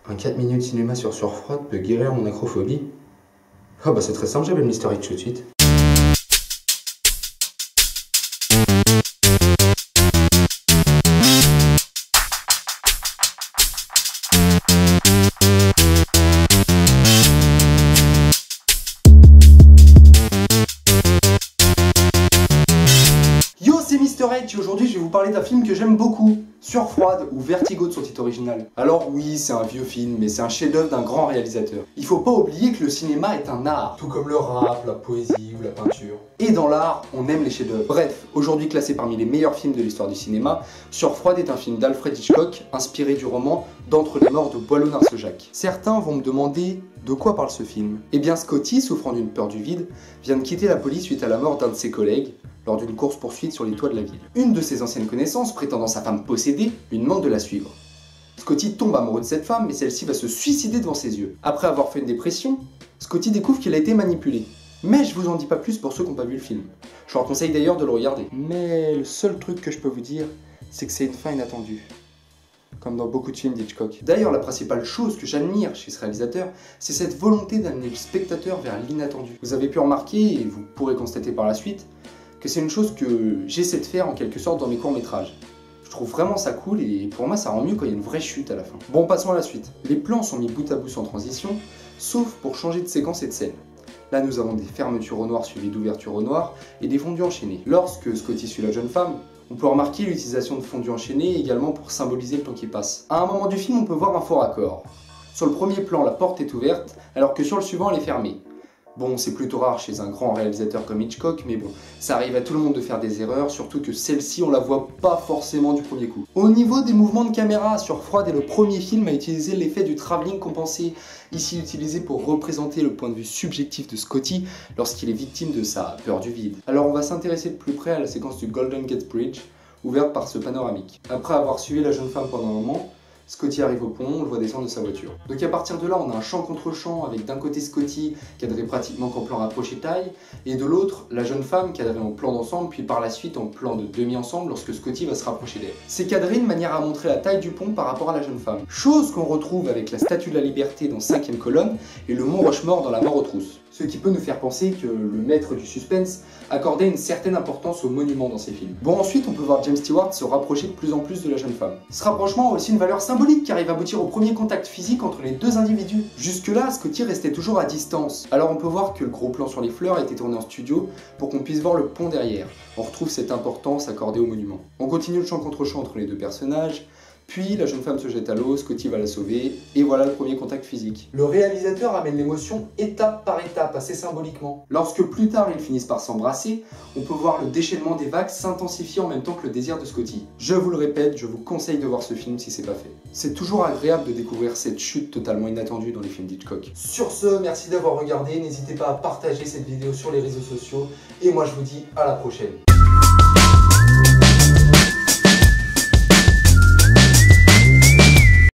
Un 4 minutes cinéma sur Surfroid peut guérir mon acrophobie? Ah bah c'est très simple, j'appelle Mr. X tout de suite. Yo, c'est Mr. H et aujourd'hui je vais vous parler d'un film que j'aime beaucoup, Surfroid ou Vertigo de son titre original. Alors oui, c'est un vieux film, mais c'est un chef-d'œuvre d'un grand réalisateur. Il faut pas oublier que le cinéma est un art, tout comme le rap, la poésie ou la peinture. Et dans l'art, on aime les chefs-d'œuvre. Bref, aujourd'hui classé parmi les meilleurs films de l'histoire du cinéma, Surfroid est un film d'Alfred Hitchcock, inspiré du roman D'entre les morts de Boileau-Narcejac. Certains vont me demander de quoi parle ce film. Eh bien Scotty, souffrant d'une peur du vide, vient de quitter la police suite à la mort d'un de ses collègues, lors d'une course-poursuite sur les toits de la ville. Une de ses anciennes connaissances, prétendant sa femme possédée, lui demande de la suivre. Scotty tombe amoureux de cette femme, mais celle-ci va se suicider devant ses yeux. Après avoir fait une dépression, Scotty découvre qu'il a été manipulé. Mais je vous en dis pas plus pour ceux qui n'ont pas vu le film. Je leur conseille d'ailleurs de le regarder. Mais le seul truc que je peux vous dire, c'est que c'est une fin inattendue. Comme dans beaucoup de films d'Hitchcock. D'ailleurs, la principale chose que j'admire chez ce réalisateur, c'est cette volonté d'amener le spectateur vers l'inattendu. Vous avez pu remarquer, et vous pourrez constater par la suite, que c'est une chose que j'essaie de faire en quelque sorte dans mes courts-métrages. Je trouve vraiment ça cool et pour moi ça rend mieux quand il y a une vraie chute à la fin. Bon, passons à la suite. Les plans sont mis bout à bout sans transition, sauf pour changer de séquence et de scène. Là nous avons des fermetures au noir suivies d'ouvertures au noir et des fondus enchaînés. Lorsque Scotty suit la jeune femme, on peut remarquer l'utilisation de fondus enchaînés également pour symboliser le temps qui passe. À un moment du film, on peut voir un faux raccord. Sur le premier plan, la porte est ouverte, alors que sur le suivant, elle est fermée. Bon, c'est plutôt rare chez un grand réalisateur comme Hitchcock, mais bon, ça arrive à tout le monde de faire des erreurs, surtout que celle-ci, on la voit pas forcément du premier coup. Au niveau des mouvements de caméra, Surfroid est le premier film à utiliser l'effet du travelling compensé, ici utilisé pour représenter le point de vue subjectif de Scotty lorsqu'il est victime de sa peur du vide. Alors on va s'intéresser de plus près à la séquence du Golden Gate Bridge, ouverte par ce panoramique. Après avoir suivi la jeune femme pendant un moment, Scotty arrive au pont, on le voit descendre de sa voiture. Donc à partir de là, on a un champ contre champ avec d'un côté Scotty cadré pratiquement qu'en plan rapproché taille, et de l'autre, la jeune femme cadrée en plan d'ensemble, puis par la suite en plan de demi-ensemble lorsque Scotty va se rapprocher d'elle. C'est cadré de manière à montrer la taille du pont par rapport à la jeune femme. Chose qu'on retrouve avec la Statue de la Liberté dans 5e colonne et le Mont Rushmore dans La Mort aux trousses. Ce qui peut nous faire penser que le maître du suspense accordait une certaine importance aux monuments dans ses films. Bon, ensuite, on peut voir James Stewart se rapprocher de plus en plus de la jeune femme. Ce rapprochement a aussi une valeur symbolique car il va aboutir au premier contact physique entre les deux individus. Jusque-là, Scotty restait toujours à distance. Alors on peut voir que le gros plan sur les fleurs a été tourné en studio pour qu'on puisse voir le pont derrière. On retrouve cette importance accordée au monument. On continue le champ contre champ entre les deux personnages. Puis la jeune femme se jette à l'eau, Scotty va la sauver, et voilà le premier contact physique. Le réalisateur amène l'émotion étape par étape, assez symboliquement. Lorsque plus tard ils finissent par s'embrasser, on peut voir le déchaînement des vagues s'intensifier en même temps que le désir de Scotty. Je vous le répète, je vous conseille de voir ce film si c'est pas fait. C'est toujours agréable de découvrir cette chute totalement inattendue dans les films d'Hitchcock. Sur ce, merci d'avoir regardé, n'hésitez pas à partager cette vidéo sur les réseaux sociaux, et moi je vous dis à la prochaine.